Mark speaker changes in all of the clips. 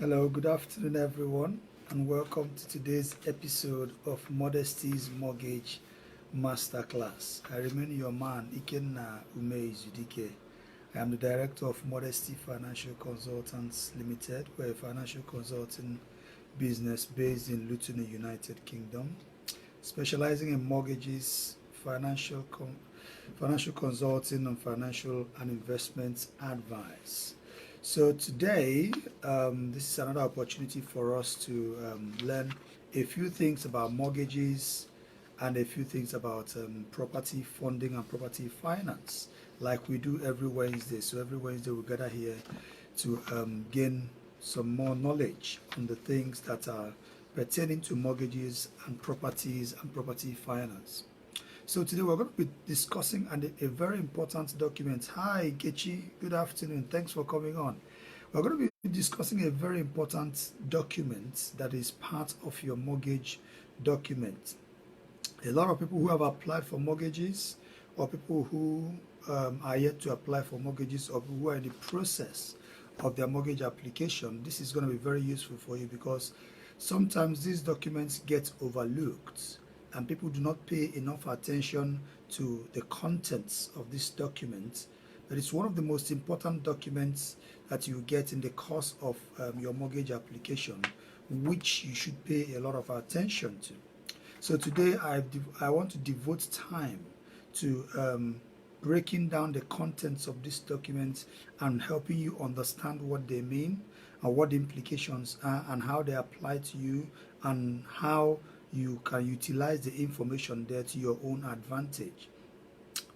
Speaker 1: Hello, good afternoon, everyone, and welcome to today's episode of Modesty's Mortgage Masterclass. I remain your man, Ikenna Ume Izudike. I am the director of Modesty Financial Consultants Limited. We're a financial consulting business based in Luton, United Kingdom, specializing in mortgages, financial consulting, and financial and investment advice. So today, this is another opportunity for us to learn a few things about mortgages and a few things about property funding and property finance, like we do every Wednesday. So every Wednesday we gather here to gain some more knowledge on the things that are pertaining to mortgages and properties and property finance. So today we're going to be discussing a very important document. Hi, Kechi. Good afternoon. Thanks for coming on. We're going to be discussing a very important document that is part of your mortgage document. A lot of people who have applied for mortgages, or people who are yet to apply for mortgages, or who are in the process of their mortgage application, this is going to be very useful for you because sometimes these documents get overlooked and people do not pay enough attention to the contents of this document. But it's one of the most important documents that you get in the course of your mortgage application, which you should pay a lot of attention to. So today I want to devote time to breaking down the contents of this document and helping you understand what they mean and what the implications are and how they apply to you and how you can utilize the information there to your own advantage.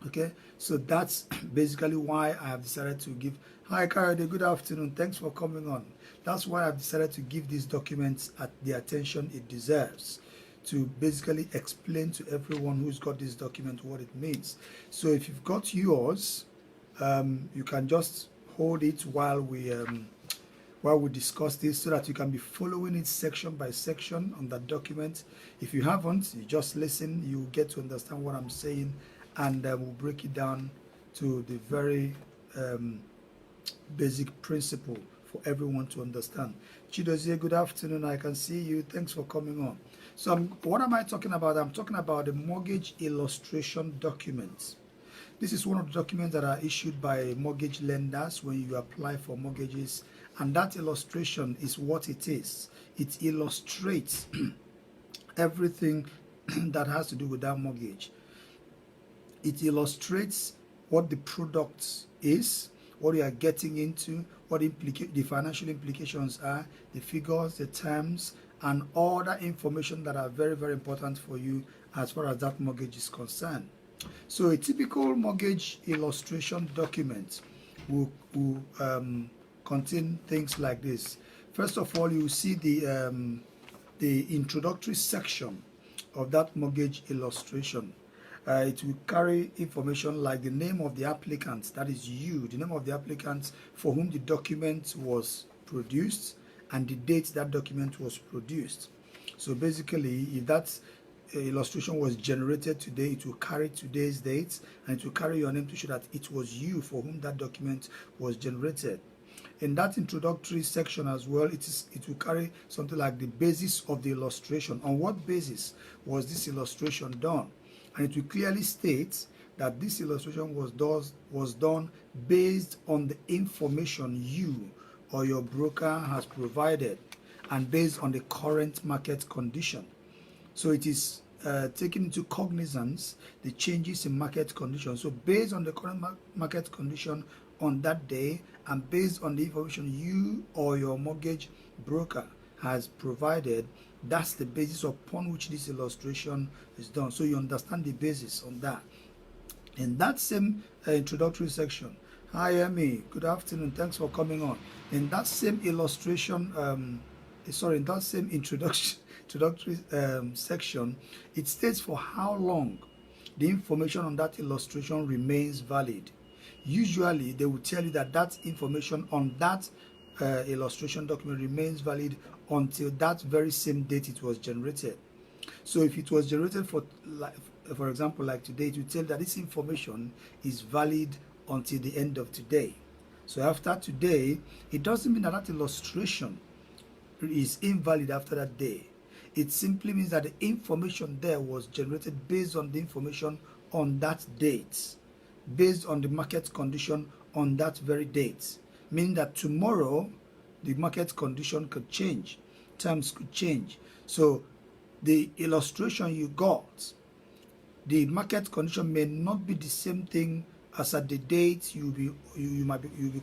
Speaker 1: Okay, so that's basically why I have decided to give. Hi, Karade, good afternoon. Thanks for coming on. That's why I've decided to give these documents at the attention it deserves, to basically explain to everyone who's got this document what it means. So if you've got yours, you can just hold it while we discuss this so that you can be following it section by section on that document. If you haven't, you just listen, you get to understand what I'm saying, and we'll break it down to the very basic principle for everyone to understand. Chidozie, good afternoon. I can see you. Thanks for coming on. So what am I talking about? I'm talking about the mortgage illustration documents. This is one of the documents that are issued by mortgage lenders when you apply for mortgages, and that illustration is what it is. It illustrates everything that has to do with that mortgage. It illustrates what the product is, what you are getting into, what the financial implications are, the figures, the terms, and all that information that are very, very important for you as far as that mortgage is concerned. So a typical mortgage illustration document will contain things like this. First of all, you see the introductory section of that mortgage illustration. It will carry information like the name of the applicant, that is you, the name of the applicant for whom the document was produced and the date that document was produced. So basically, if that illustration was generated today, it will carry today's date and it will carry your name to show that it was you for whom that document was generated. In that introductory section as well, it will carry something like the basis of the illustration. On what basis was this illustration done? And it will clearly state that this illustration was done based on the information you or your broker has provided and based on the current market condition. So it is taking into cognizance the changes in market conditions. So based on the current market condition on that day and based on the information you or your mortgage broker has provided, that's the basis upon which this illustration is done. So you understand the basis on that. In that same introductory section, hi Emmy, good afternoon, thanks for coming on. In that same illustration, in that same introductory section, it states for how long the information on that illustration remains valid. Usually, they will tell you that that information on that illustration document remains valid until that very same date it was generated. So if it was generated for example, like today, it will tell that this information is valid until the end of today. So after today, it doesn't mean that that illustration is invalid after that day. It simply means that the information there was generated based on the information on that date, based on the market condition on that very date. Meaning that tomorrow, the market condition could change, terms could change. So the illustration you got, the market condition may not be the same thing as at the date you'll be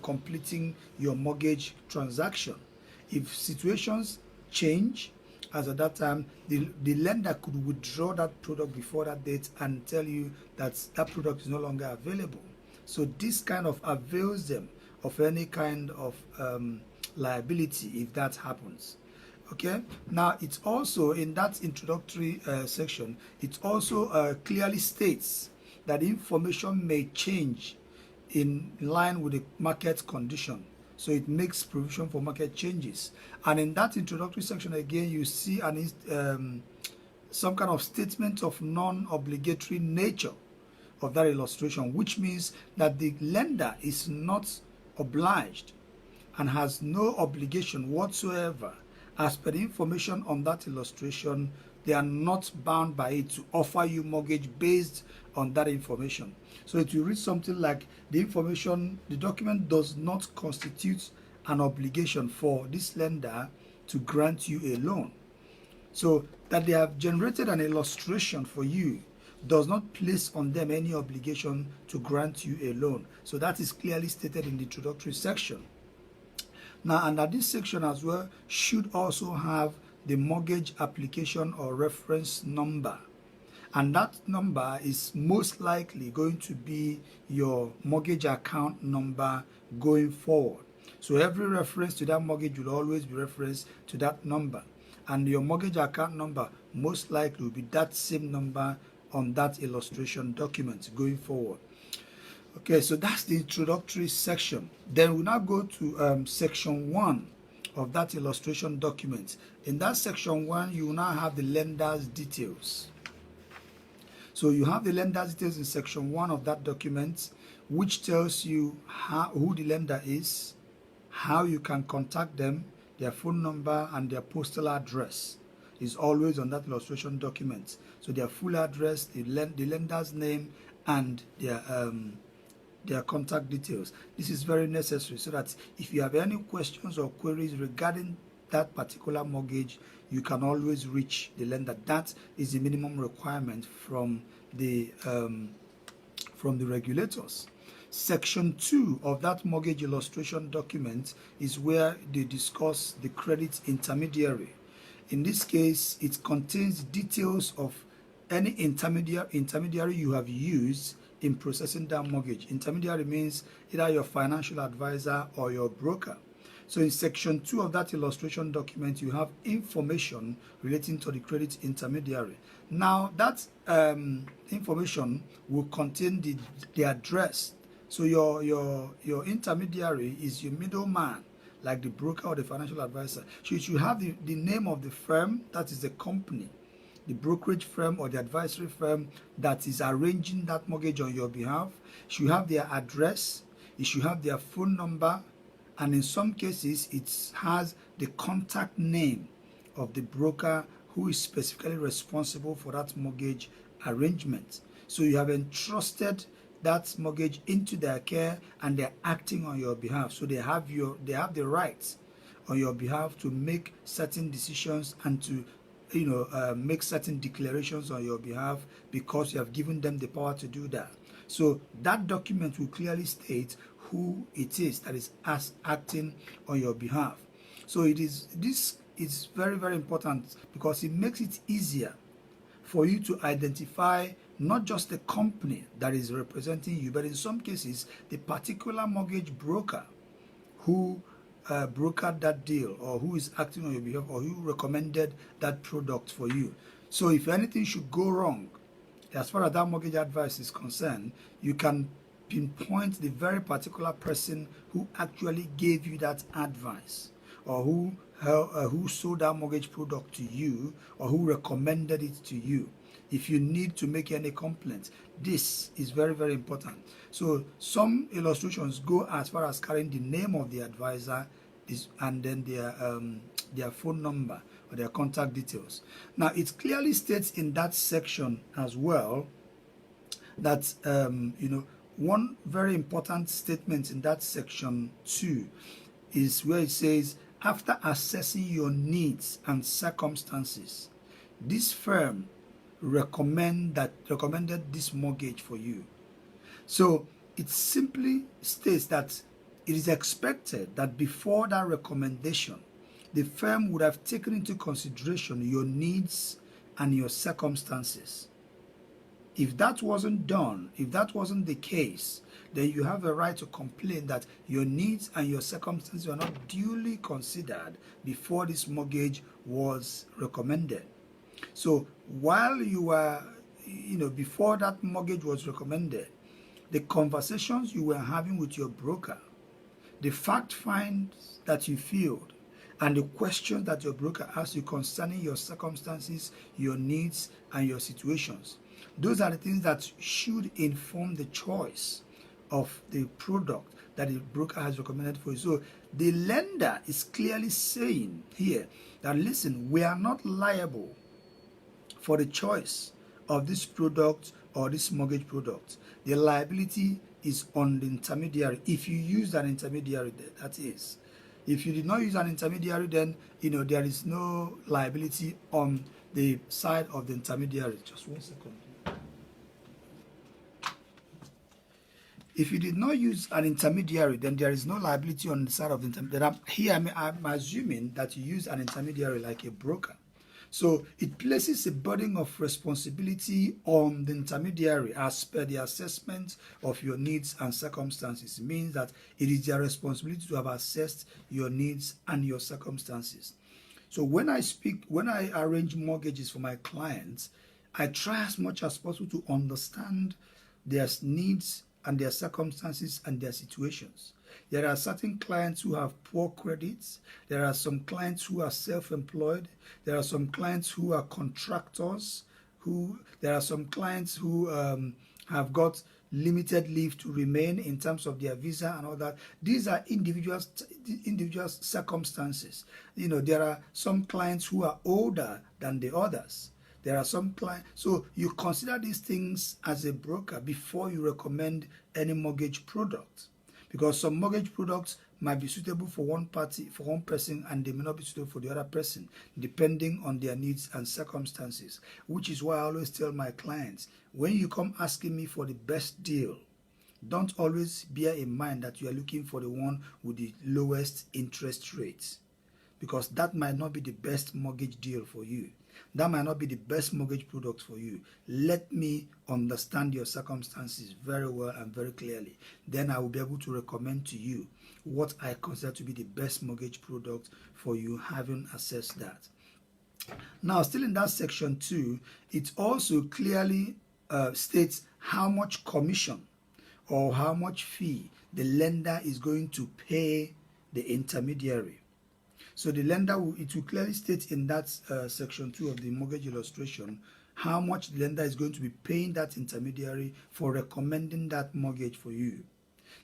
Speaker 1: completing your mortgage transaction. If situations change, as at that time, the lender could withdraw that product before that date and tell you that that product is no longer available. So this kind of avails them of any kind of liability if that happens. Okay, now it's also in that introductory section, it also clearly states that information may change in line with the market condition. So it makes provision for market changes. And in that introductory section again, you see some kind of statement of non-obligatory nature of that illustration, which means that the lender is not obliged and has no obligation whatsoever. As per the information on that illustration, they are not bound by it to offer you mortgage based on that information. So if you read something like the information, the document does not constitute an obligation for this lender to grant you a loan. So that they have generated an illustration for you does not place on them any obligation to grant you a loan. So that is clearly stated in the introductory section. Now, under this section as well, should also have the mortgage application or reference number. And that number is most likely going to be your mortgage account number going forward. So every reference to that mortgage will always be referenced to that number. And your mortgage account number most likely will be that same number on that illustration document going forward. Okay, so that's the introductory section. Then we now go to section 1 of that illustration document. In that section 1, you will now have the lender's details. So you have the lender's details in section 1 of that document, which tells you who the lender is, how you can contact them, their phone number, and their postal address is always on that illustration document. So their full address, the lender's name, and their contact details. This is very necessary so that if you have any questions or queries regarding that particular mortgage, you can always reach the lender. That is the minimum requirement from the regulators. Section 2 of that mortgage illustration document is where they discuss the credit intermediary. In this case, it contains details of any intermediary you have used in processing that mortgage. Intermediary means either your financial advisor or your broker. So in section 2 of that illustration document, you have information relating to the credit intermediary. Now that information will contain the address. So your intermediary is your middleman, like the broker or the financial advisor. So you should have the name of the firm, that is the company, the brokerage firm or the advisory firm that is arranging that mortgage on your behalf. You should have their address, you should have their phone number, and in some cases it has the contact name of the broker who is specifically responsible for that mortgage arrangement. So you have entrusted that mortgage into their care and they're acting on your behalf. So they have the rights on your behalf to make certain decisions and to make certain declarations on your behalf because you have given them the power to do that. So that document will clearly state who it is that is acting on your behalf. So this is very, very important because it makes it easier for you to identify not just the company that is representing you, but in some cases, the particular mortgage broker who brokered that deal or who is acting on your behalf or who recommended that product for you. So if anything should go wrong, as far as that mortgage advice is concerned, you can pinpoint the very particular person who actually gave you that advice or who sold that mortgage product to you or who recommended it to you. If you need to make any complaints, this is very, very important. So some illustrations go as far as carrying the name of the advisor and then their phone number or their contact details. Now, it clearly states in that section as well that, one very important statement in that section 2 is where it says, after assessing your needs and circumstances, this firm recommended this mortgage for you. So it simply states that it is expected that before that recommendation, the firm would have taken into consideration your needs and your circumstances. If that wasn't done, if that wasn't the case, then you have a right to complain that your needs and your circumstances were not duly considered before this mortgage was recommended. So while you were, before that mortgage was recommended, the conversations you were having with your broker, the fact finds that you filled, and the questions that your broker asked you concerning your circumstances, your needs, and your situations, those are the things that should inform the choice of the product that the broker has recommended for you. So the lender is clearly saying here that, listen, we are not liable for the choice of this product or this mortgage product. The liability is on the intermediary. If you use an intermediary, that is. If you did not use an intermediary, then there is no liability on the side of the intermediary. Just 1 second. If you did not use an intermediary, then there is no liability on the side of the intermediary. Here I'm assuming that you use an intermediary like a broker. So it places a burden of responsibility on the intermediary as per the assessment of your needs and circumstances. It means that it is their responsibility to have assessed your needs and your circumstances. So when I arrange mortgages for my clients, I try as much as possible to understand their needs and their circumstances and their situations. There are certain clients who have poor credits. There are some clients who are self-employed. There are some clients who are contractors. There are some clients who have got limited leave to remain in terms of their visa and all that. These are individual circumstances. There are some clients who are older than the others. There are some clients. So you consider these things as a broker before you recommend any mortgage product. Because some mortgage products might be suitable for one party, for one person, and they may not be suitable for the other person, depending on their needs and circumstances. Which is why I always tell my clients, when you come asking me for the best deal, don't always bear in mind that you are looking for the one with the lowest interest rates. Because that might not be the best mortgage deal for you. That might not be the best mortgage product for you. Let me understand your circumstances very well and very clearly. Then I will be able to recommend to you what I consider to be the best mortgage product for you, having assessed that. Now, still in that section 2, it also clearly states how much commission or how much fee the lender is going to pay the intermediary. So the lender, it will clearly state in that section 2 of the mortgage illustration how much the lender is going to be paying that intermediary for recommending that mortgage for you.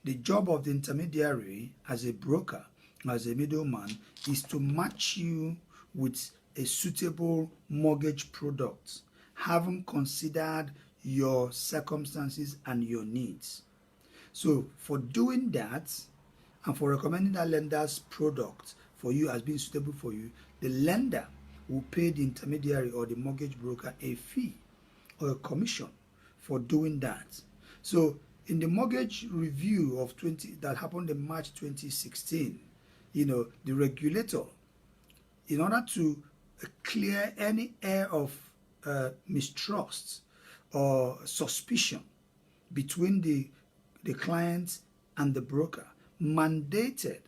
Speaker 1: The job of the intermediary as a broker, as a middleman, is to match you with a suitable mortgage product, having considered your circumstances and your needs. So for doing that and for recommending that lender's product for you as being suitable for you, the lender will pay the intermediary or the mortgage broker a fee or a commission for doing that. So in the mortgage review of that happened in March 2016, the regulator, in order to clear any air of mistrust or suspicion between the client and the broker, mandated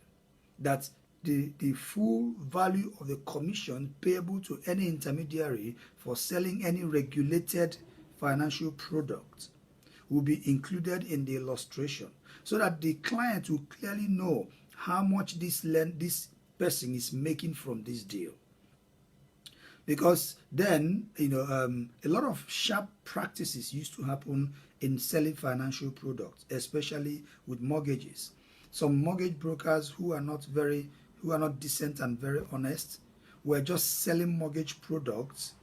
Speaker 1: that the full value of the commission payable to any intermediary for selling any regulated financial product will be included in the illustration, so that the client will clearly know how much this person is making from this deal. Because then, a lot of sharp practices used to happen in selling financial products, especially with mortgages. Some mortgage brokers who are not decent and very honest, were just selling mortgage products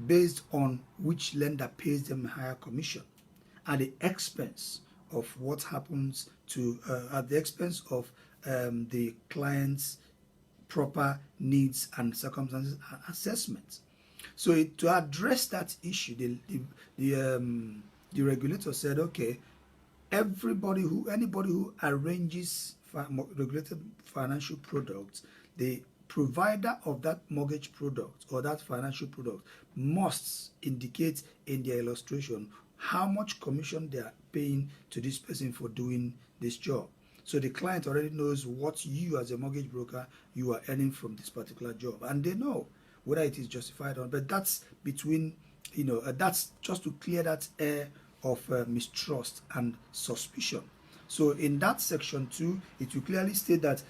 Speaker 1: based on which lender pays them a higher commission at the expense of what happens to at the expense of the client's proper needs and circumstances assessments. So to address that issue, the regulator said, okay, anybody who arranges regulated financial products, the provider of that mortgage product or that financial product must indicate in their illustration how much commission they are paying to this person for doing this job. So the client already knows what you as a mortgage broker, you are earning from this particular job. And they know whether it is justified or not. But that's between, that's just to clear that air of mistrust and suspicion. So in that section 2, it will clearly state that,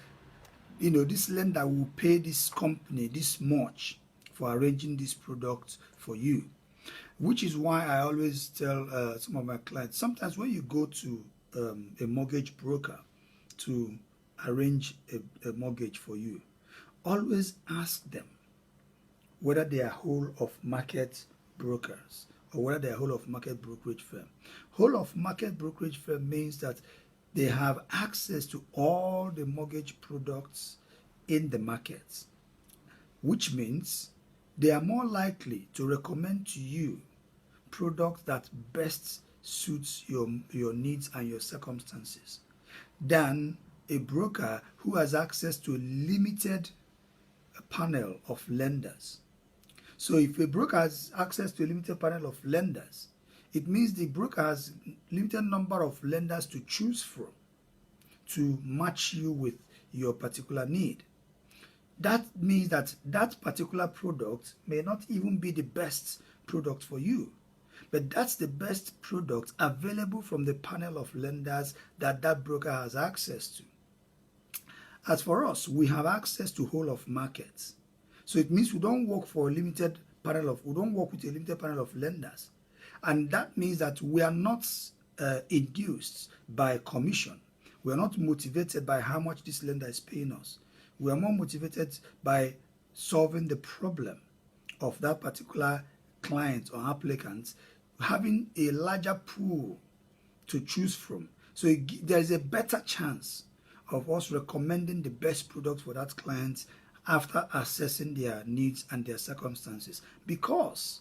Speaker 1: this lender will pay this company this much for arranging this product for you. Which is why I always tell some of my clients, sometimes when you go to a mortgage broker to arrange a mortgage for you, always ask them whether they are whole of market brokers or whether they are whole of market brokerage firm. Whole of market brokerage firm means that they have access to all the mortgage products in the market, which means they are more likely to recommend to you products that best suits your needs and your circumstances than a broker who has access to a limited panel of lenders. So if a broker has access to a limited panel of lenders, it means the broker has limited number of lenders to choose from to match you with your particular need. That means that that particular product may not even be the best product for you, but that's the best product available from the panel of lenders that that broker has access to. As for us, we have access to whole of markets. So it means we don't work for a limited panel of, we don't work with a limited panel of lenders. And that means that we are not induced by commission. We are not motivated by how much this lender is paying us. We are more motivated by solving the problem of that particular client or applicant, having a larger pool to choose from. So there is a better chance of us recommending the best product for that client after assessing their needs and their circumstances, because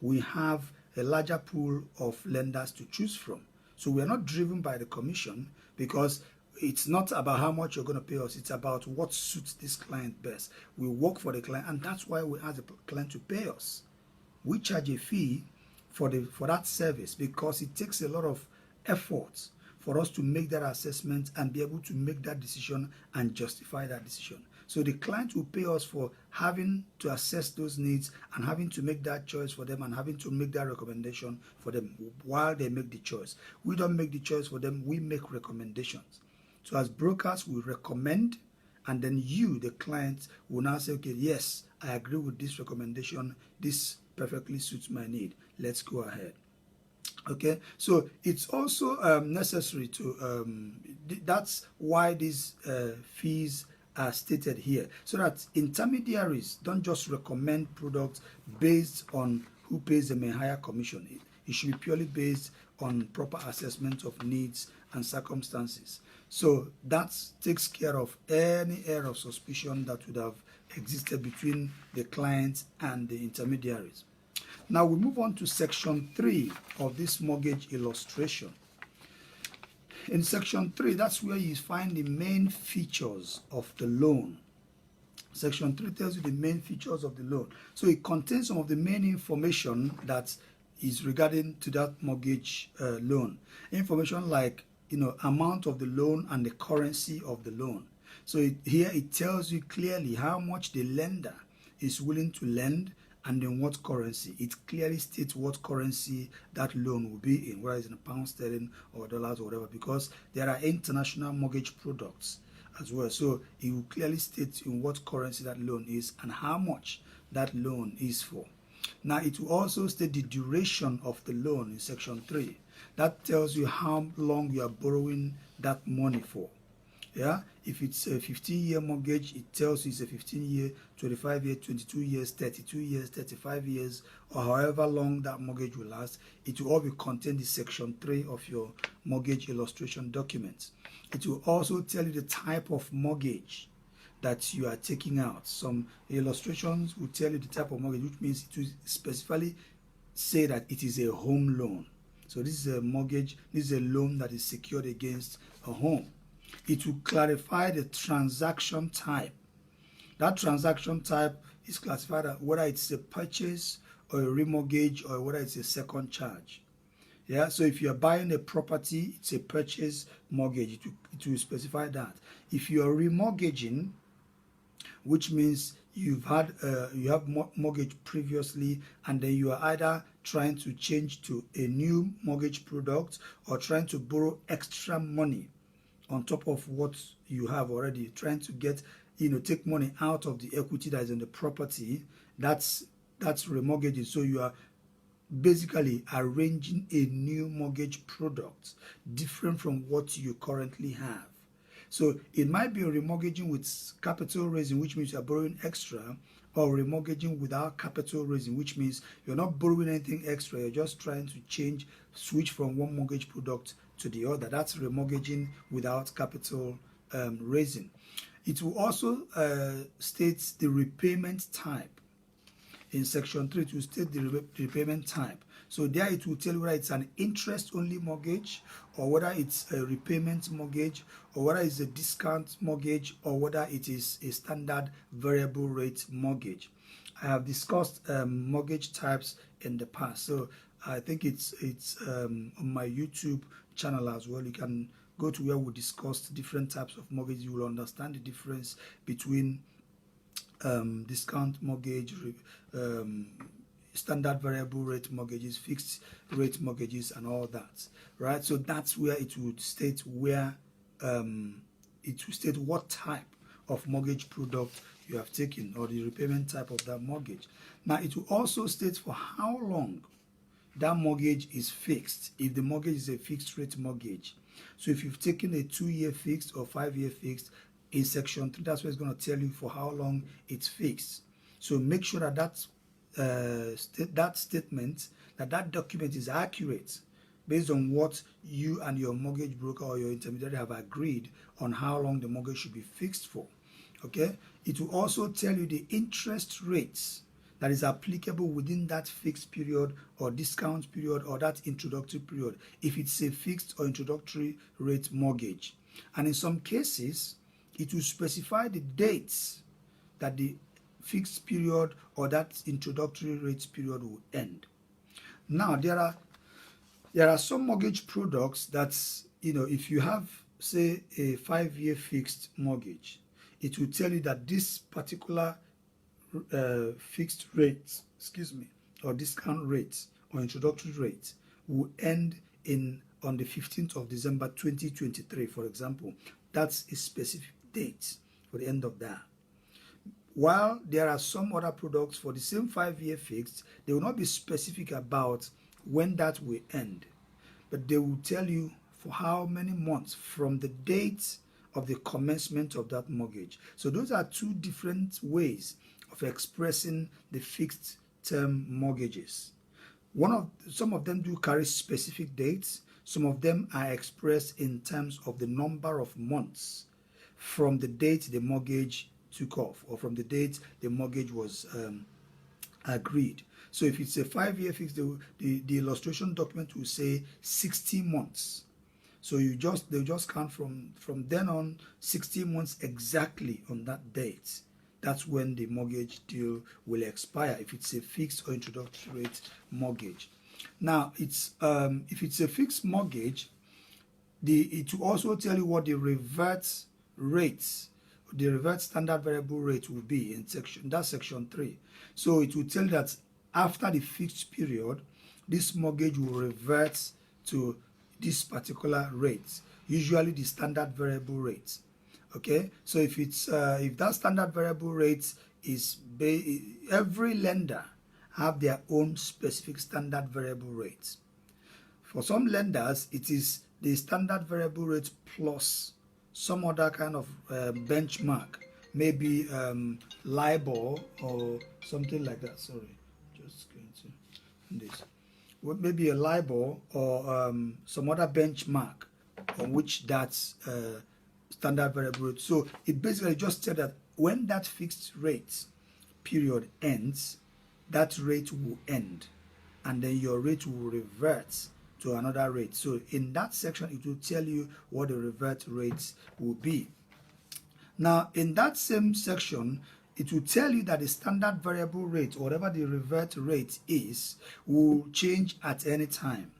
Speaker 1: we have a larger pool of lenders to choose from. So we are not driven by the commission, because it's not about how much you're going to pay us. It's about what suits this client best. We work for the client, and that's why we ask the client to pay us. We charge a fee for that service, because it takes a lot of effort for us to make that assessment and be able to make that decision and justify that decision. So the client will pay us for having to assess those needs and having to make that choice for them and having to make that recommendation for them while they make the choice. We don't make the choice for them, we make recommendations. So as brokers, we recommend, and then you, the client, will now say, okay, yes, I agree with this recommendation. This perfectly suits my need. Let's go ahead. Okay, so it's also necessary to, that's why these fees are stated here, so that intermediaries don't just recommend products based on who pays them a higher commission. It should be purely based on proper assessment of needs and circumstances. So that takes care of any air of suspicion that would have existed between the clients and the intermediaries. Now we move on to section 3 of this mortgage illustration. In section 3, that's where you find the main features of the loan. Section 3 tells you the main features of the loan. So it contains some of the main information that is regarding to that mortgage loan. Information like, amount of the loan and the currency of the loan. So here it tells you clearly how much the lender is willing to lend and in what currency. It clearly states what currency that loan will be in, whether it's in pounds sterling or dollars or whatever, because there are international mortgage products as well. So it will clearly state in what currency that loan is and how much that loan is for. Now it will also state the duration of the loan in section 3. That tells you how long you are borrowing that money for. Yeah, if it's a 15-year mortgage, it tells you it's a 15-year, 25-year, 22 years, 32 years, 35 years, or however long that mortgage will last. It will all be contained in section 3 of your mortgage illustration document. It will also tell you the type of mortgage that you are taking out. Some illustrations will tell you the type of mortgage, which means it will specifically say that it is a home loan. So this is a mortgage, this is a loan that is secured against a home. It will clarify the transaction type. That transaction type is classified as whether it's a purchase or a remortgage or whether it's a second charge. Yeah, so if you're buying a property, it's a purchase mortgage. It will specify that. If you're remortgaging, which means you have mortgage previously, and then you are either trying to change to a new mortgage product or trying to borrow extra money on top of what you have already, trying to get, take money out of the equity that is in the property, that's remortgaging. So you are basically arranging a new mortgage product different from what you currently have. So it might be a remortgaging with capital raising, which means you're borrowing extra, or remortgaging without capital raising, which means you're not borrowing anything extra, you're just trying to switch from one mortgage product to the other. That's remortgaging without capital raising. It will also state the repayment type. In section 3, it will state the repayment type. So there it will tell you whether it's an interest-only mortgage, or whether it's a repayment mortgage, or whether it's a discount mortgage, or whether it is a standard variable rate mortgage. I have discussed mortgage types in the past, so I think it's on my YouTube channel as well. You can go to where we discussed different types of mortgage. You will understand the difference between discount mortgage, standard variable rate mortgages, fixed rate mortgages, and all that, right? So that's where it would state what type of mortgage product you have taken, or the repayment type of that mortgage. Now it will also state for how long that mortgage is fixed, if the mortgage is a fixed rate mortgage. So if you've taken a 2-year fixed or 5-year fixed, in section 3, that's what it's going to tell you for how long it's fixed. So make sure that that statement, that document is accurate based on what you and your mortgage broker or your intermediary have agreed on how long the mortgage should be fixed for. Okay? It will also tell you the interest rates that is applicable within that fixed period or discount period or that introductory period, if it's a fixed or introductory rate mortgage. And in some cases, it will specify the dates that the fixed period or that introductory rates period will end. Now, there are some mortgage products that's, if you have, say, a 5-year fixed mortgage, it will tell you that this particular fixed rate, or discount rate or introductory rate will end on the 15th of December 2023, for example. That's a specific date for the end of that. While there are some other products for the same 5-year fixed, they will not be specific about when that will end, but they will tell you for how many months from the date of the commencement of that mortgage. So those are two different ways of expressing the fixed term mortgages. Some of them do carry specific dates. Some of them are expressed in terms of the number of months from the date the mortgage took off, or from the date the mortgage was agreed. So if it's a 5-year fix, the illustration document will say 60 months. So they'll just count from then on 60 months exactly on that date. That's when the mortgage deal will expire, if it's a fixed or introductory rate mortgage. Now, if it's a fixed mortgage, it will also tell you what the revert standard variable rate will be in section 3. So it will tell you that after the fixed period, this mortgage will revert to this particular rate, usually the standard variable rate. Okay, so if that standard variable rate is every lender have their own specific standard variable rates. For some lenders, it is the standard variable rate plus some other kind of benchmark, maybe LIBOR or something like that. Sorry, just going to this. Well, maybe a LIBOR or some other benchmark on which that's standard variable rate. So it basically just said that when that fixed rate period ends, that rate will end, and then your rate will revert to another rate. So in that section, it will tell you what the revert rates will be. Now, in that same section, it will tell you that the standard variable rate, whatever the revert rate is, will change at any time.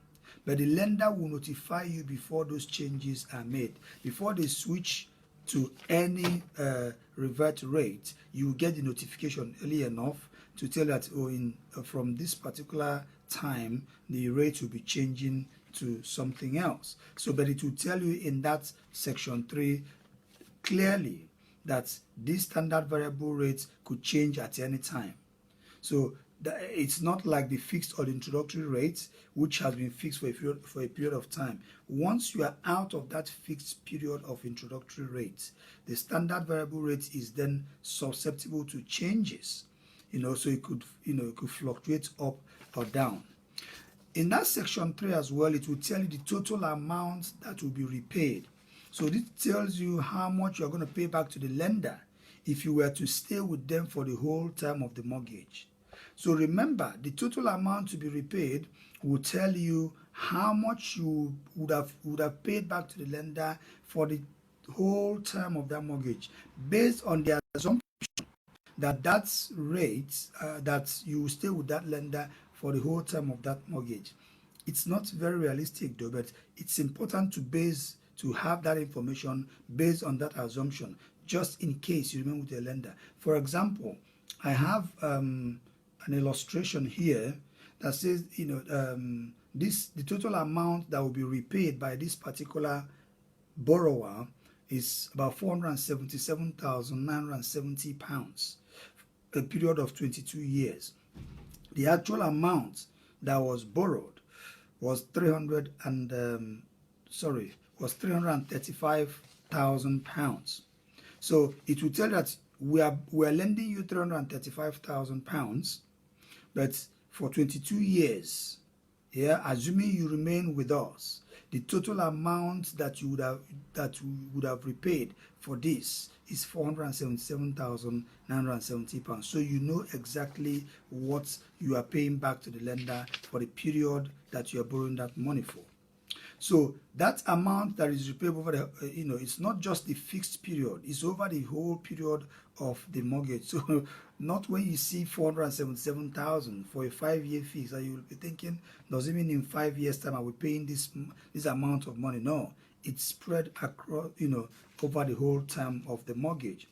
Speaker 1: But the lender will notify you before those changes are made. Before they switch to any revert rate, you will get the notification early enough to tell that, oh, from this particular time, the rate will be changing to something else. So, but it will tell you in that section 3 clearly that this standard variable rate could change at any time. So it's not like the fixed or the introductory rate, which has been fixed for a period of time. Once you are out of that fixed period of introductory rate, the standard variable rate is then susceptible to changes. So it could, it could fluctuate up or down. In that section 3 as well, it will tell you the total amount that will be repaid. So this tells you how much you're going to pay back to the lender if you were to stay with them for the whole term of the mortgage. So remember, the total amount to be repaid will tell you how much you would have paid back to the lender for the whole term of that mortgage, based on the assumption that that's rate that you will stay with that lender for the whole term of that mortgage. It's not very realistic though, but it's important to have that information based on that assumption, just in case you remain with a lender. For example, I have an illustration here that says, the total amount that will be repaid by this particular borrower is about £477,970, a period of 22 years. The actual amount that was borrowed was £335,000. So it will tell that we are lending you £335,000, but for 22 years, assuming you remain with us, the total amount that you would have repaid for this is £477,970. So you know exactly what you are paying back to the lender for the period that you are borrowing that money for. So that amount that is repaid over the, it's not just the fixed period, it's over the whole period of the mortgage. So not when you see 477,000 for a 5-year fix, and you will be thinking, does it mean in 5 years time I will be paying this amount of money? No, it's spread across, over the whole term of the mortgage.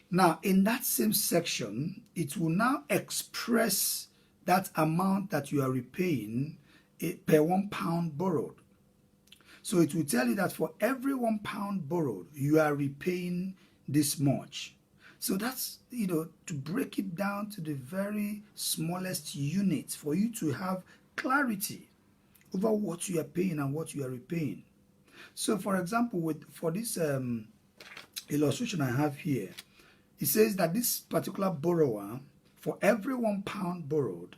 Speaker 1: Now, in that same section, it will now express that amount that you are repaying per £1 borrowed. So it will tell you that for every £1 borrowed, you are repaying this much. So that's, to break it down to the very smallest unit for you to have clarity over what you are paying and what you are repaying. So for example, for this illustration I have here, it says that this particular borrower, for every £1 borrowed,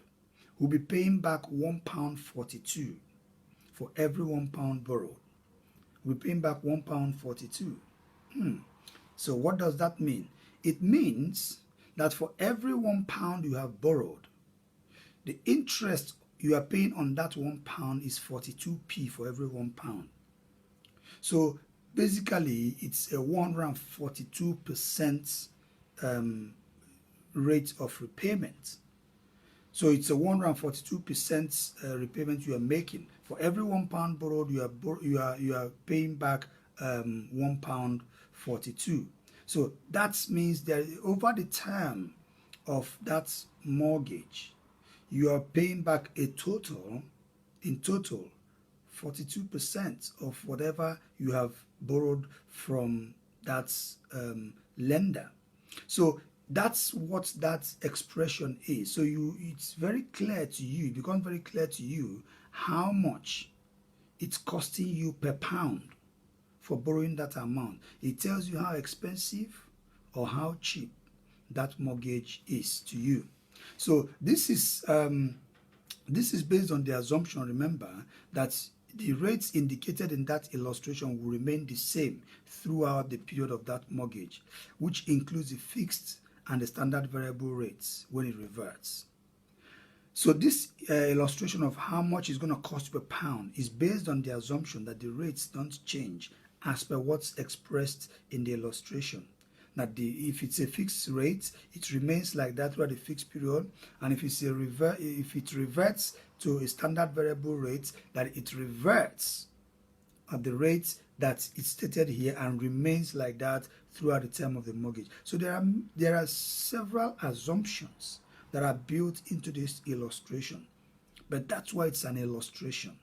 Speaker 1: will be paying back £1.42. For every £1 borrowed, we're paying back £1.42. So what does that mean? It means that for every £1 you have borrowed, the interest you are paying on that £1 is 42p for every £1. So basically, it's a 142% rate of repayment. So it's a 142% repayment you are making. For every £1 borrowed, you are paying back £1.42. So that means that over the term of that mortgage, you are paying back in total 42% of whatever you have borrowed from that lender. So that's what that expression is. So it's very clear to you, it becomes very clear to you how much it's costing you per pound for borrowing that amount. It tells you how expensive or how cheap that mortgage is to you. So this is based on the assumption, remember, that the rates indicated in that illustration will remain the same throughout the period of that mortgage, which includes the fixed and the standard variable rates when it reverts. So this illustration of how much it's going to cost per pound is based on the assumption that the rates don't change as per what's expressed in the illustration. That if it's a fixed rate, it remains like that throughout the fixed period, and if it reverts to a standard variable rate, that it reverts at the rate that is stated here and remains like that throughout the term of the mortgage. So there are several assumptions that are built into this illustration, but that's why it's an illustration,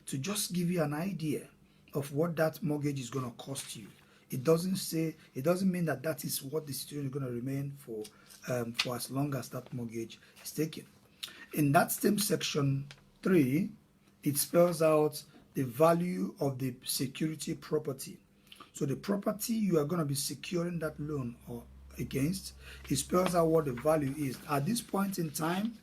Speaker 1: to just give you an idea of what that mortgage is going to cost you. It doesn't mean that is what the situation is going to remain for as long as that mortgage is taken. In that same section 3, it spells out the value of the security property. So the property you are going to be securing that loan or against, it spells out what the value is. At this point in time,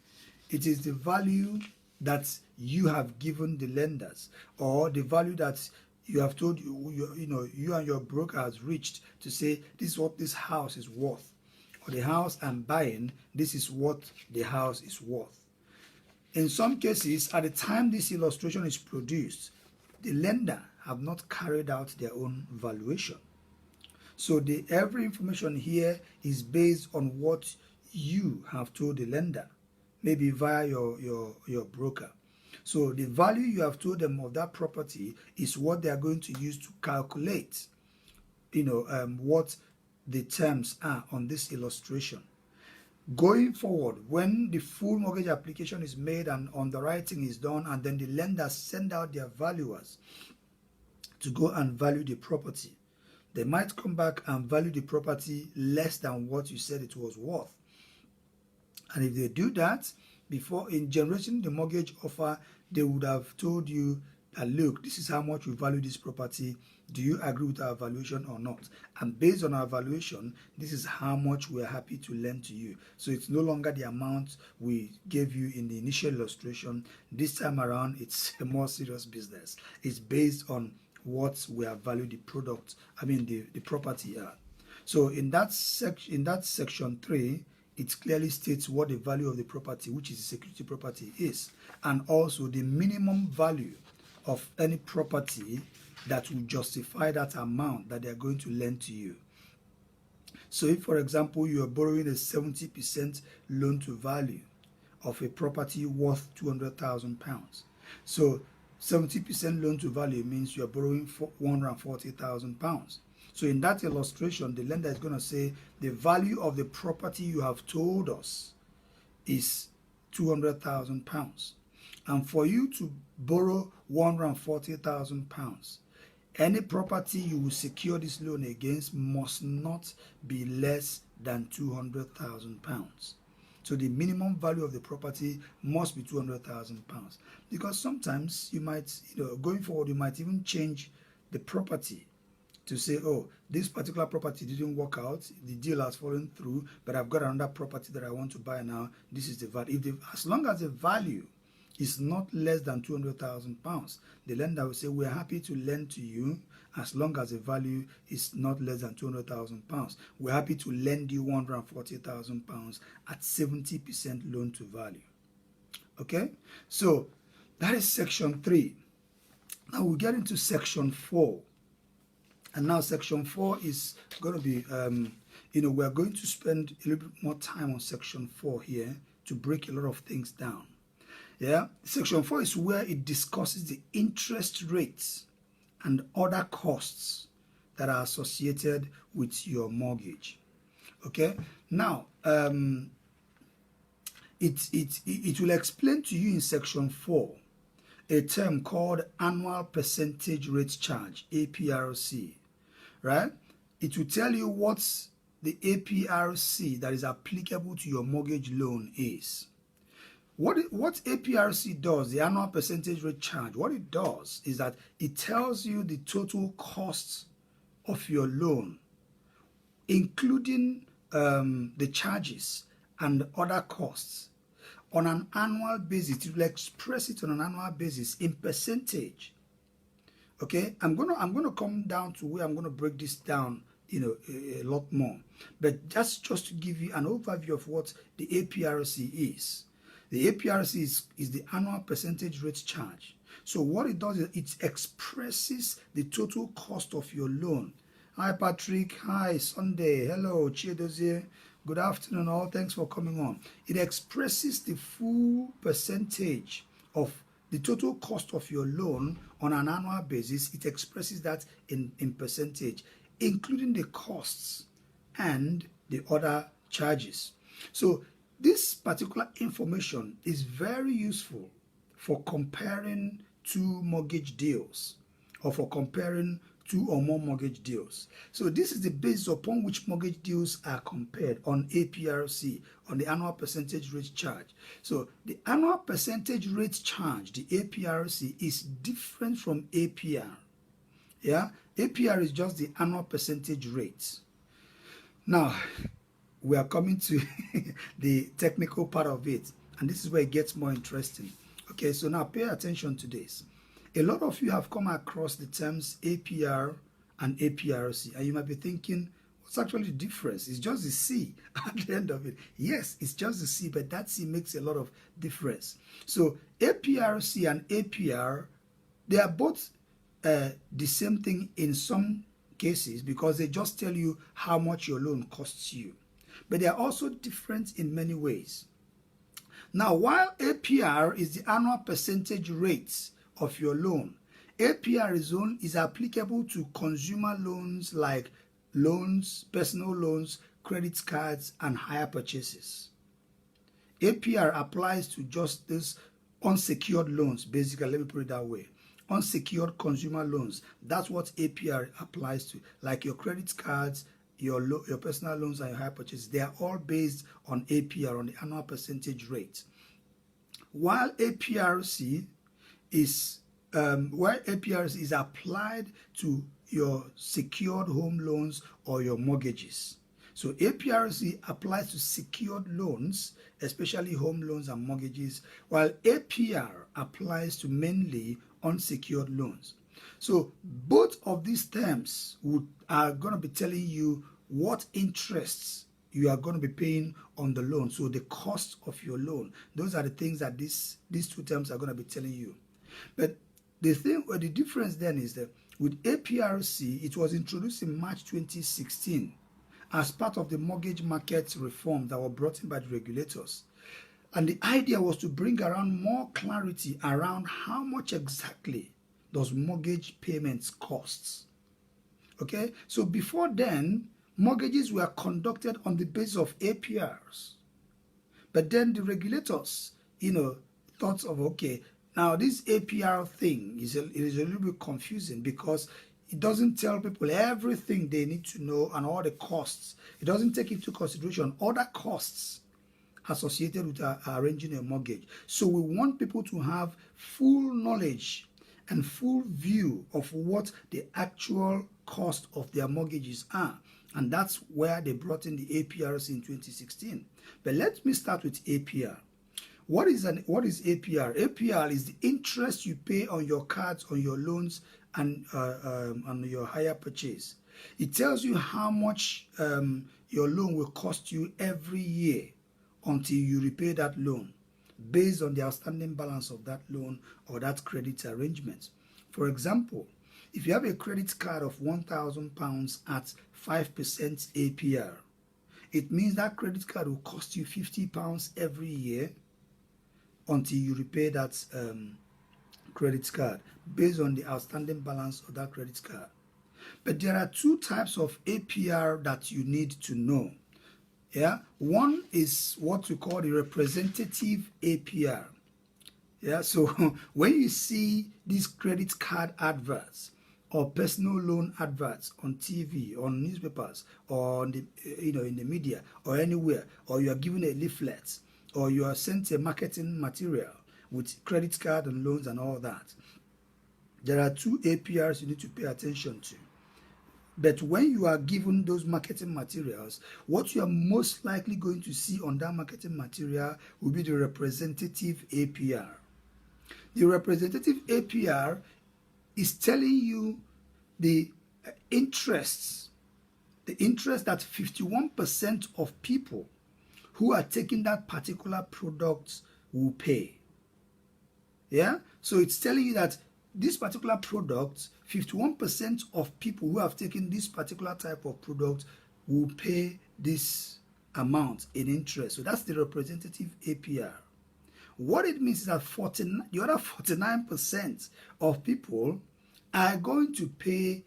Speaker 1: it is the value that you have given the lenders, or the value that you have told you and your broker has reached to say this is what this house is worth, or the house I'm buying, this is what the house is worth. In some cases, at the time this illustration is produced, the lender have not carried out their own valuation. So every information here is based on what you have told the lender, maybe via your broker. So the value you have told them of that property is what they are going to use to calculate, what the terms are on this illustration. Going forward, when the full mortgage application is made and underwriting is done, and then the lenders send out their valuers to go and value the property, they might come back and value the property less than what you said it was worth. And if they do that, before in generating the mortgage offer, they would have told you that, look, this is how much we value this property. Do you agree with our valuation or not? And based on our valuation, this is how much we are happy to lend to you. So it's no longer the amount we gave you in the initial illustration. This time around, it's a more serious business. It's based on what we have valued the property at. So in that section 3, it clearly states what the value of the property, which is the security property, is, and also the minimum value of any property that will justify that amount that they are going to lend to you. So if, for example, you are borrowing a 70% loan to value of a property worth £200,000, so 70% loan to value means you are borrowing £140,000. So in that illustration, the lender is going to say the value of the property you have told us is £200,000. And for you to borrow £140,000, any property you will secure this loan against must not be less than £200,000. So the minimum value of the property must be £200,000. Because sometimes you might, going forward, you might even change the property to say, oh, this particular property didn't work out, the deal has fallen through, but I've got another property that I want to buy now. This is the value. As long as the value is not less than £200,000, the lender will say, we're happy to lend to you as long as the value is not less than £200,000. We're happy to lend you £140,000 at 70% loan to value. Okay, so that is section 3. Now we get into section 4. And now section 4 is going to be, we're going to spend a little bit more time on section 4 here to break a lot of things down. Yeah, section 4 is where it discusses the interest rates and other costs that are associated with your mortgage. Okay, now it will explain to you in section 4 a term called annual percentage rate charge, APRC. Right? It will tell you what the APRC that is applicable to your mortgage loan is. What APRC does, the annual percentage rate charge, what it does is that it tells you the total cost of your loan, including the charges and other costs on an annual basis. It will express it on an annual basis in percentage. Okay, I'm gonna come down to where I'm gonna break this down, a lot more. But just to give you an overview of what the APRC is. The APRC is the annual percentage rate charge. So what it does is it expresses the total cost of your loan. Hi Patrick, hi Sunday, hello Chiedozie, good afternoon all, thanks for coming on. It expresses the full percentage of the total cost of your loan on an annual basis. It expresses that in percentage, including the costs and the other charges. So this particular information is very useful for comparing two mortgage deals or for comparing two or more mortgage deals. So this is the basis upon which mortgage deals are compared on APRC, on the annual percentage rate charge. So the annual percentage rate charge, the APRC, is different from APR. Yeah, APR is just the annual percentage rate. Now, we are coming to the technical part of it, and this is where it gets more interesting. Okay, so now pay attention to this. A lot of you have come across the terms APR and APRC, and you might be thinking, what's actually the difference? It's just the C at the end of it. Yes, it's just the C, but that C makes a lot of difference. So APRC and APR, they are both the same thing in some cases, because they just tell you how much your loan costs you. But they are also different in many ways. Now, while APR is the annual percentage rate of your loan, APR is applicable to consumer loans like loans, personal loans, credit cards, and hire purchases. APR applies to just these unsecured loans, basically, let me put it that way. Unsecured consumer loans, that's what APR applies to, like your credit cards, your personal loans, and your hire purchases. They are all based on APR, on the annual percentage rate. While APRC is applied to your secured home loans or your mortgages. So APRC applies to secured loans, especially home loans and mortgages, while APR applies to mainly unsecured loans. So both of these terms are going to be telling you what interests you are going to be paying on the loan. So the cost of your loan. Those are the things that these two terms are going to be telling you. But the difference then is that with APRC, it was introduced in March 2016 as part of the mortgage market reform that were brought in by the regulators. And the idea was to bring around more clarity around how much exactly does mortgage payments cost. Okay, so before then, mortgages were conducted on the basis of APRs. But then the regulators, thought of, okay, now this APR thing is a little bit confusing because it doesn't tell people everything they need to know and all the costs. It doesn't take into consideration other costs associated with arranging a mortgage. So we want people to have full knowledge and full view of what the actual cost of their mortgages are. And that's where they brought in the APRs in 2016. But let me start with APR. What is APR? APR is the interest you pay on your cards, on your loans, and on your hire purchase. It tells you how much your loan will cost you every year until you repay that loan, based on the outstanding balance of that loan or that credit arrangement. For example, if you have a credit card of £1,000 at 5% APR, it means that credit card will cost you £50 every year until you repay that credit card, based on the outstanding balance of that credit card. But there are two types of APR that you need to know. Yeah, one is what we call the representative APR. Yeah, so when you see these credit card adverts or personal loan adverts on TV, on newspapers, or on the, in the media or anywhere, or you are given a leaflet, or you are sent a marketing material with credit card and loans and all that, there are 2 APRs you need to pay attention to. But when you are given those marketing materials, what you are most likely going to see on that marketing material will be the representative APR. The representative APR is telling you the interest that 51% of people who are taking that particular product will pay. Yeah? So it's telling you that this particular product, 51% of people who have taken this particular type of product will pay this amount in interest. So that's the representative APR. What it means is that the other 49% of people are going to pay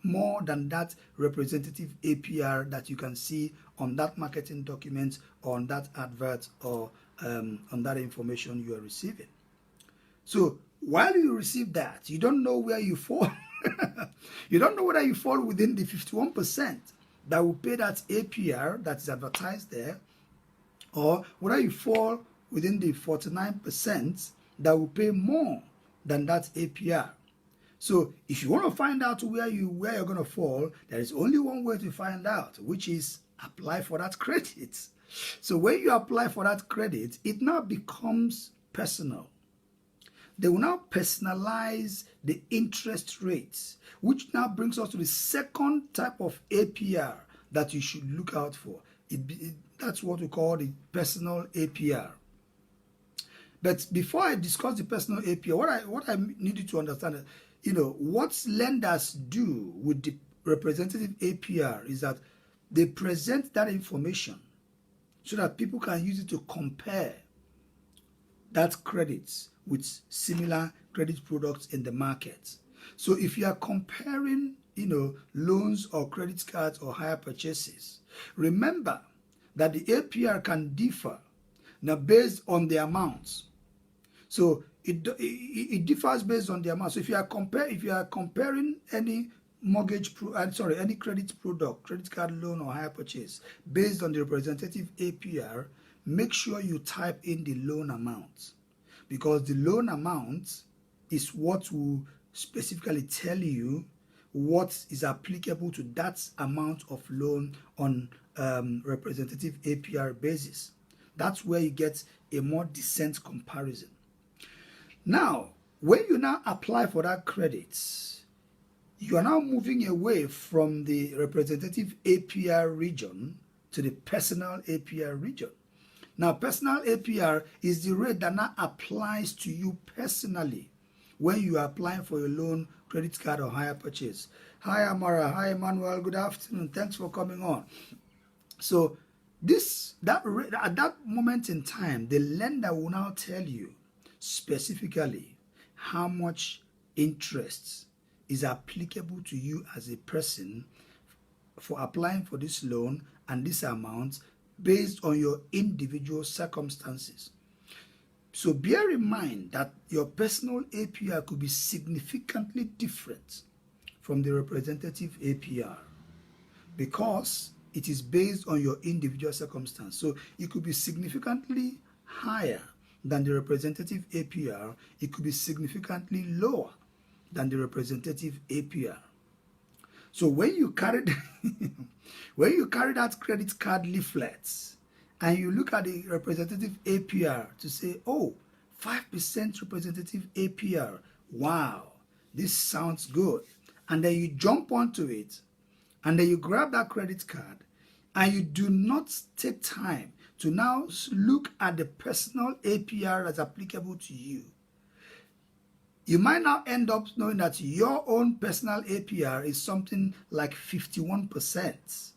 Speaker 1: more than that representative APR that you can see on that marketing document, or on that advert, or on that information you are receiving. So while you receive that, you don't know where you fall. You don't know whether you fall within the 51% that will pay that APR that is advertised there, or whether you fall within the 49% that will pay more than that APR. So if you want to find out where you're going to fall, there is only one way to find out, which is apply for that credit. So when you apply for that credit, it now becomes personal. They will now personalize the interest rates, which now brings us to the second type of APR that you should look out for. That's what we call the personal APR. But before I discuss the personal APR, what I need you to understand is, what lenders do with the representative APR is that they present that information so that people can use it to compare that credits with similar credit products in the market. So if you are comparing, loans or credit cards or hire purchases, remember that the APR can differ now based on the amounts. So it differs based on the amount. So if you are comparing any any credit product, credit card, loan, or hire purchase based on the representative APR, make sure you type in the loan amount, because the loan amount is what will specifically tell you what is applicable to that amount of loan on representative APR basis. That's where you get a more decent comparison. Now, when you now apply for that credit, you are now moving away from the representative APR region to the personal APR region. Now, personal APR is the rate that now applies to you personally when you are applying for a loan, credit card, or hire purchase. Hi, Amara. Hi, Emmanuel. Good afternoon. Thanks for coming on. So, at that moment in time, the lender will now tell you specifically how much interest is applicable to you as a person for applying for this loan and this amount based on your individual circumstances. So bear in mind that your personal APR could be significantly different from the representative APR because it is based on your individual circumstance. So it could be significantly higher than the representative APR. It could be significantly lower than the representative APR. So when you carry that credit card leaflets and you look at the representative APR to say, oh, 5% representative APR, wow, this sounds good. And then you jump onto it, and then you grab that credit card, and you do not take time to now look at the personal APR that's applicable to you. You might now end up knowing that your own personal APR is something like 51%.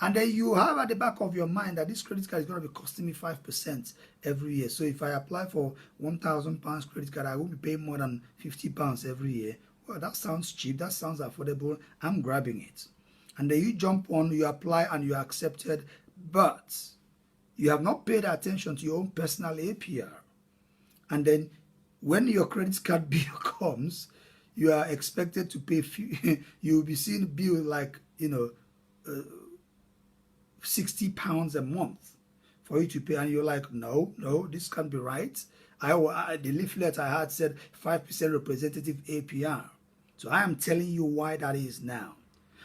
Speaker 1: And then you have at the back of your mind that this credit card is going to be costing me 5% every year. So if I apply for £1,000 credit card, I won't be paying more than £50 every year. Well, that sounds cheap. That sounds affordable. I'm grabbing it. And then you jump on, you apply, and you are accepted. But you have not paid attention to your own personal APR. And then when your credit card bill comes, you are expected to pay, you'll be seeing a bill like, £60 a month for you to pay, and you're like, no, this can't be right. The leaflet I had said 5% representative APR. So I am telling you why that is now.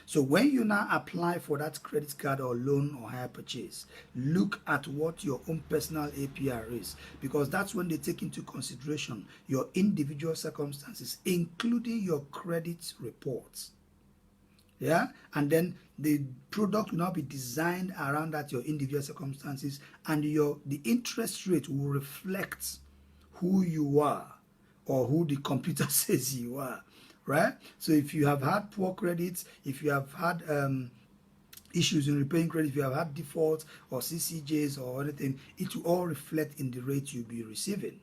Speaker 1: So when you now apply for that credit card or loan or hire purchase, look at what your own personal APR is, because that's when they take into consideration your individual circumstances, including your credit reports. Yeah, and then the product will now be designed around that your individual circumstances, and the interest rate will reflect who you are or who the computer says you are, right? So if you have had poor credits, if you have had issues in repaying credit, if you have had defaults or CCJs or anything, it will all reflect in the rate you'll be receiving.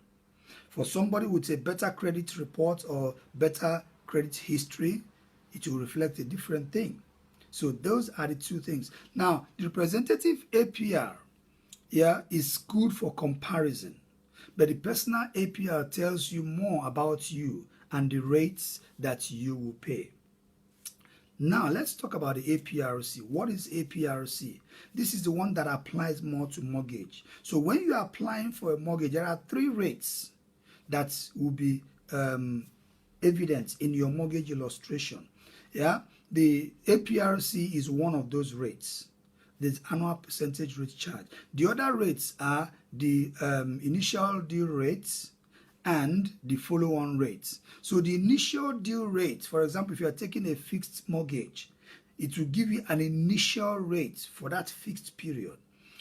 Speaker 1: For somebody with a better credit report or better credit history, it will reflect a different thing. So those are the two things. Now, the representative APR, yeah, is good for comparison, but the personal APR tells you more about you and the rates that you will pay. Now, let's talk about the APRC. What is APRC? This is the one that applies more to mortgage. So when you are applying for a mortgage, there are 3 rates that will be evident in your mortgage illustration. Yeah, the APRC is one of those rates. There's annual percentage rate charge. The other rates are the initial due rates and the follow-on rates. So the initial due rate, for example, if you are taking a fixed mortgage, it will give you an initial rate for that fixed period.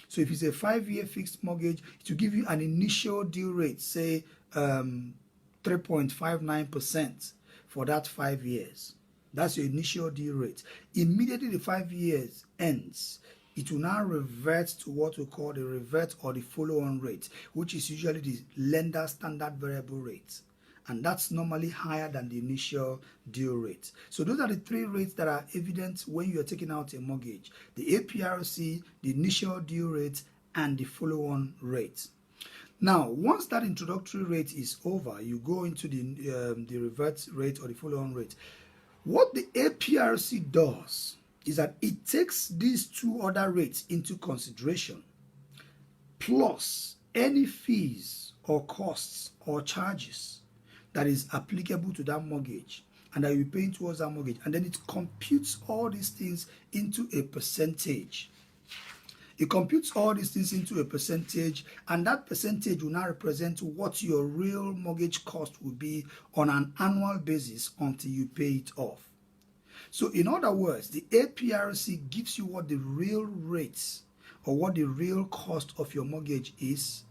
Speaker 1: So if it's a 5-year fixed mortgage, it will give you an initial due rate, say 3.59% for that 5 years. That's your initial due rate. Immediately the 5 years ends, it will now revert to what we call the revert or the follow-on rate, which is usually the lender standard variable rate. And that's normally higher than the initial due rate. So those are the 3 rates that are evident when you're taking out a mortgage: the APRC, the initial due rate, and the follow-on rate. Now, once that introductory rate is over, you go into the revert rate or the follow-on rate. What the APRC does is that it takes these 2 other rates into consideration, plus any fees or costs or charges that is applicable to that mortgage and that you're paying towards that mortgage, and then it computes all these things into a percentage. It computes all these things into a percentage, and that percentage will now represent what your real mortgage cost will be on an annual basis until you pay it off. So in other words, the APRC gives you what the real rates or what the real cost of your mortgage is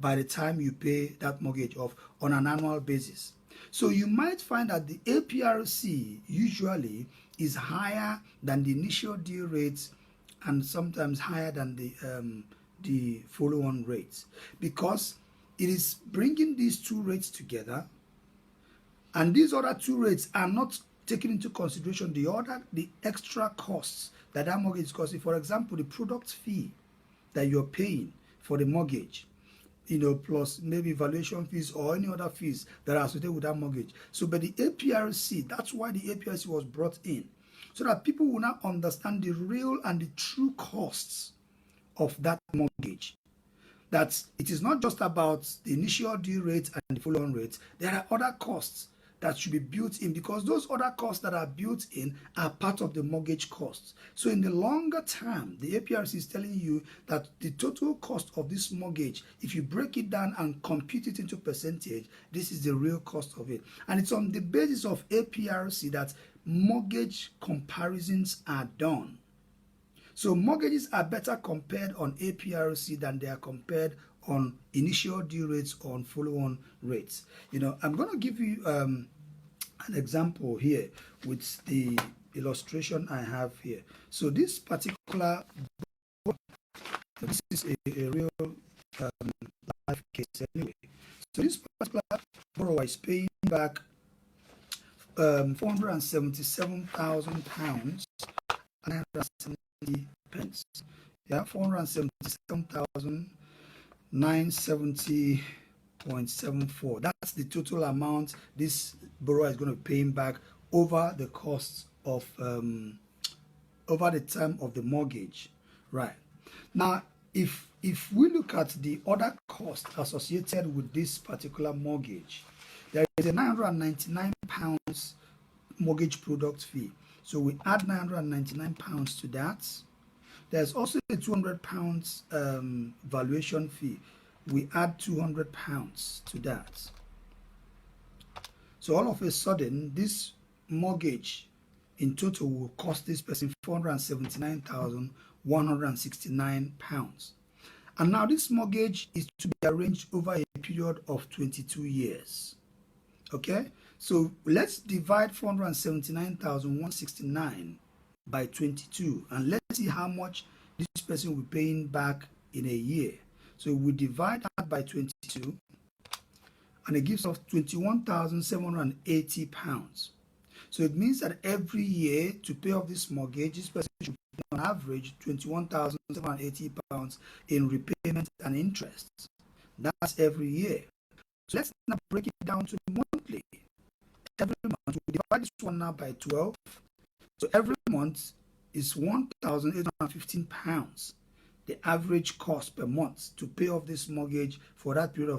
Speaker 1: by the time you pay that mortgage off on an annual basis. So you might find that the APRC usually is higher than the initial due rates and sometimes higher than the follow-on rates, because it is bringing these 2 rates together, and these other 2 rates are not taking into consideration the extra costs that mortgage is costing. For example, the product fee that you're paying for the mortgage, plus maybe valuation fees or any other fees that are associated with that mortgage. So, but the APRC, that's why the APRC was brought in, so that people will now understand the real and the true costs of that mortgage. That it is not just about the initial due rate and the follow-on rates. There are other costs that should be built in, because those other costs that are built in are part of the mortgage costs. So in the longer term, the APRC is telling you that the total cost of this mortgage, if you break it down and compute it into percentage, this is the real cost of it. And it's on the basis of APRC that mortgage comparisons are done. So mortgages are better compared on APRC than they are compared on initial due rates or on follow-on rates. I'm going to give you an example here with the illustration I have here. So this particular, this is a real life case anyway. So this particular borrower is paying back £477,000 and 970 pence. Yeah, 477,970.74. That's the total amount this borrower is going to pay him back over the cost of over the term of the mortgage. Right. Now, if if we look at the other cost associated with this particular mortgage, there is a £999 mortgage product fee. So we add £999 to that. There's also a £200 valuation fee. We add £200 to that. So all of a sudden, this mortgage in total will cost this person £479,169. And now this mortgage is to be arranged over a period of 22 years. Okay, so let's divide 479,169 by 22, and let's see how much this person will be paying back in a year. So we divide that by 22, and it gives us £21,780. So it means that every year to pay off this mortgage, this person should pay on average £21,780 in repayment and interest. That's every year. So let's now break it down to monthly. Every month, we divide this one now by 12. So every month is £1,815, the average cost per month to pay off this mortgage for that period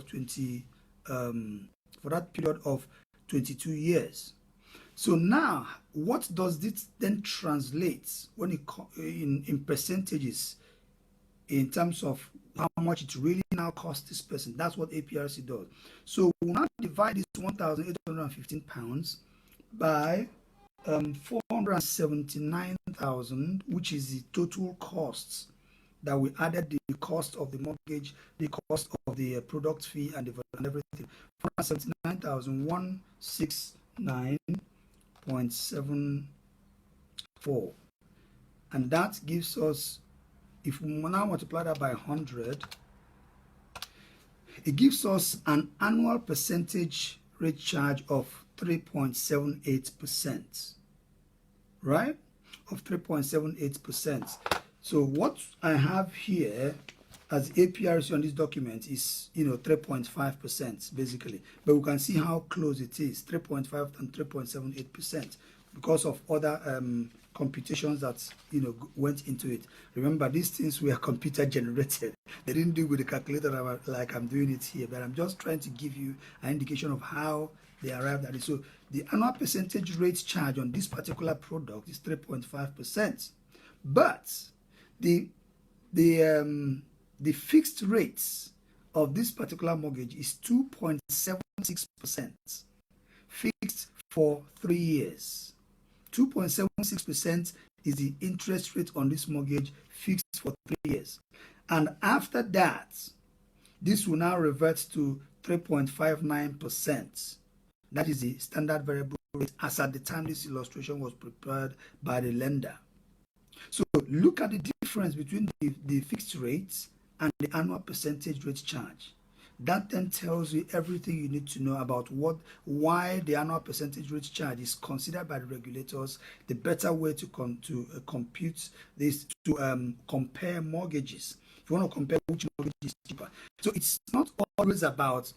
Speaker 1: of 22 years. So now, what does this then translate when it in percentages, in terms of how much it really now costs this person? That's what APRC does. So we'll now divide this £1,815 by 479,000, which is the total costs that we added, the cost of the mortgage, the cost of the product fee, and everything. 479,169.74, and that gives us, if we now multiply that by 100, it gives us an annual percentage rate charge of 3.78%, right? Of 3.78%. So what I have here as APRC on this document is, 3.5% basically, but we can see how close it is, 3.5 and 3.78%, because of other computations that went into it. Remember, these things were computer generated. They didn't do it with the calculator like I'm doing it here, but I'm just trying to give you an indication of how they arrived at it. So the annual percentage rate charge on this particular product is 3.5%, but the fixed rates of this particular mortgage is 2.76%, fixed for 3 years. 2.76% is the interest rate on this mortgage, fixed for 3 years. And after that, this will now revert to 3.59%. That is the standard variable rate as at the time this illustration was prepared by the lender. So look at the difference between the fixed rates and the annual percentage rate charge. That then tells you everything you need to know about why the annual percentage rate charge is considered by the regulators the better way to compute this, to compare mortgages. If you want to compare which mortgage is cheaper. So it's not always about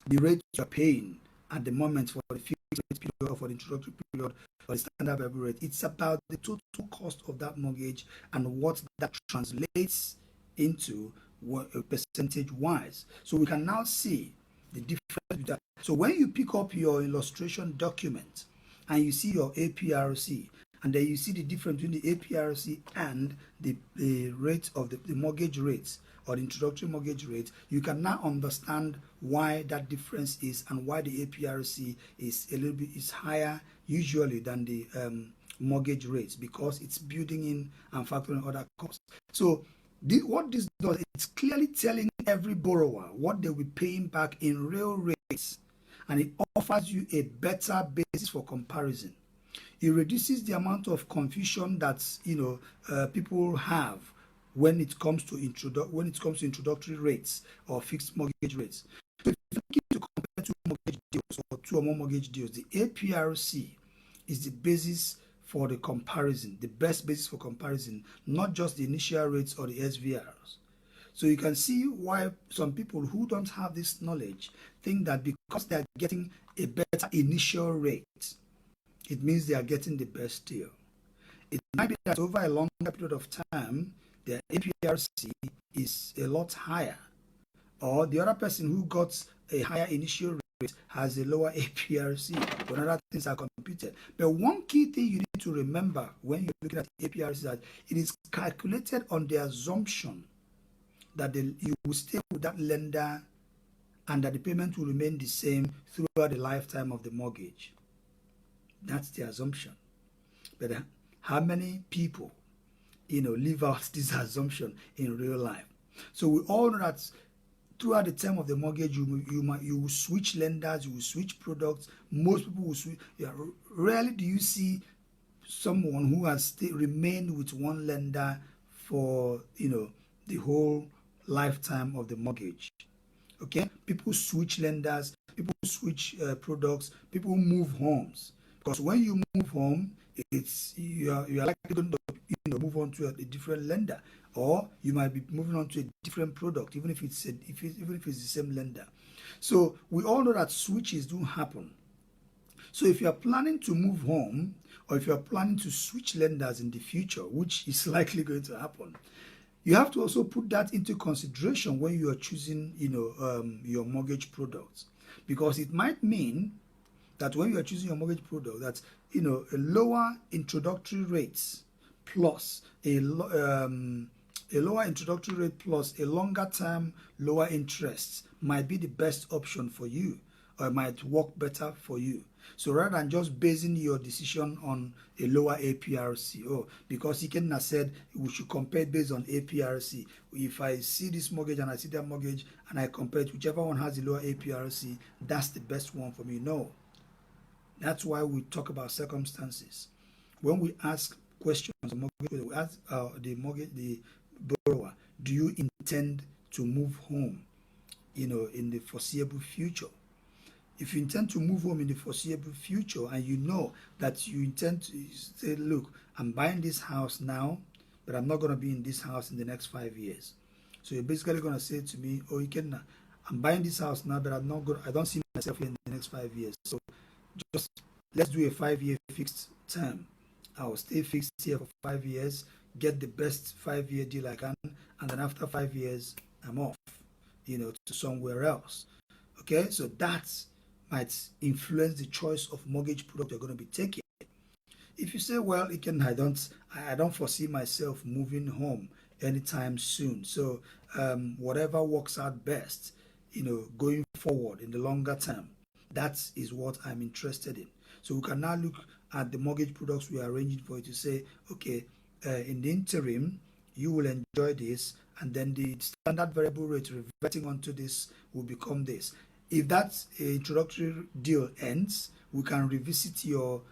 Speaker 1: the rate you're paying at the moment for the fixed rate period or for the introductory period or the standard variable rate. It's about the total cost of that mortgage and what that translates into percentage wise. So we can now see the difference. So when you pick up your illustration document and you see your APRC, and then you see the difference between the APRC and the rate of the mortgage rates or the introductory mortgage rate, you can now understand why that difference is and why the APRC is a little bit higher usually than the mortgage rates, because it's building in and factoring other costs. So what this does, it's clearly telling every borrower what they will be paying back in real rates, and it offers you a better basis for comparison. It reduces the amount of confusion that people have when it comes to introductory rates or fixed mortgage rates. So if you're looking to compare two mortgage deals or two or more mortgage deals, the APRC is the basis for the comparison, the best basis for comparison, not just the initial rates or the SVRs. So you can see why some people who don't have this knowledge think that because they are getting a better initial rate, it means they are getting the best deal. It might be that over a longer period of time, their APRC is a lot higher, or the other person who got a higher initial rate has a lower APRC, when other things are computed. But one key thing you need to remember when you're looking at APRC is that it is calculated on the assumption that you will stay with that lender and that the payment will remain the same throughout the lifetime of the mortgage. That's the assumption. But how many people, live out this assumption in real life? So we all know that throughout the term of the mortgage, you will switch lenders, you will switch products. Most people will switch. Yeah, rarely do you see someone who has remained with one lender for the whole lifetime of the mortgage. Okay, people switch lenders, people switch products, people move homes, because when you move home, you are likely going to move on to a different lender, or you might be moving on to a different product, even if it's the same lender. So we all know that switches do happen. So if you are planning to move home, or if you are planning to switch lenders in the future, which is likely going to happen, you have to also put that into consideration when you are choosing, your mortgage products, because it might mean that when you are choosing your mortgage product, that a lower introductory rates plus a lower introductory rate plus a longer term lower interest might be the best option for you, or it might work better for you. So rather than just basing your decision on a lower APRC, because Ikenna said we should compare based on APRC. If I see this mortgage and I see that mortgage and I compare it, whichever one has the lower APRC, that's the best one for me. No. That's why we talk about circumstances. When we ask questions on mortgage, we ask the borrower, do you intend to move home, in the foreseeable future? If you intend to move home in the foreseeable future, and you know that you intend to say, look, I'm buying this house now, but I'm not going to be in this house in the next 5 years. So you're basically going to say to me, I'm buying this house now, but I don't see myself here in the next 5 years. So just let's do a 5-year fixed term. I'll stay fixed here for 5 years, get the best 5-year deal I can, and then after 5 years, I'm off, to somewhere else. Okay, so that might influence the choice of mortgage product you're going to be taking. If you say, well, I don't foresee myself moving home anytime soon. So whatever works out best, going forward in the longer term, that is what I'm interested in. So we can now look at the mortgage products we are arranging for you to say, okay, in the interim, you will enjoy this, and then the standard variable rate reverting onto this will become this. If that introductory deal ends, we can revisit your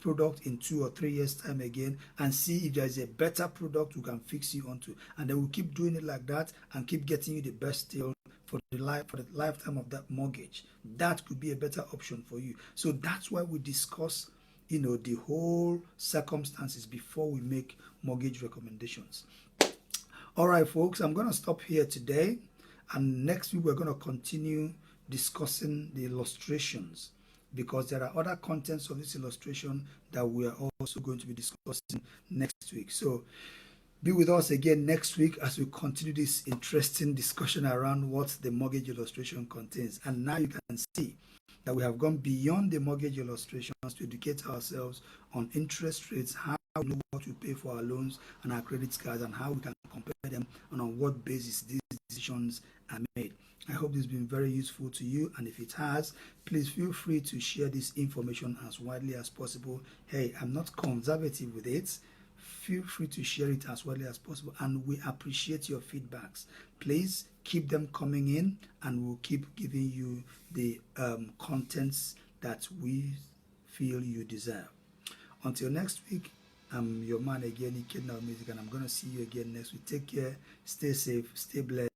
Speaker 1: product in 2 or 3 years time again and see if there is a better product we can fix you onto, and then we'll keep doing it like that and keep getting you the best deal for the lifetime of that mortgage. That could be a better option for you. So that's why we discuss the whole circumstances before we make mortgage recommendations. All right, folks, I'm going to stop here today, and next week we're going to continue discussing the illustrations, because there are other contents of this illustration that we are also going to be discussing next week. So be with us again next week as we continue this interesting discussion around what the mortgage illustration contains. And now you can see that we have gone beyond the mortgage illustrations to educate ourselves on interest rates, how we know what we pay for our loans and our credit cards, and how we can compare them, and on what basis these decisions are made. I hope this has been very useful to you, and if it has, please feel free to share this information as widely as possible. Hey, I'm not conservative with it. Feel free to share it as widely as possible, and we appreciate your feedbacks. Please keep them coming in, and we'll keep giving you the contents that we feel you deserve. Until next week, I'm your man again, Ikenna Music, and I'm going to see you again next week. Take care, stay safe, stay blessed.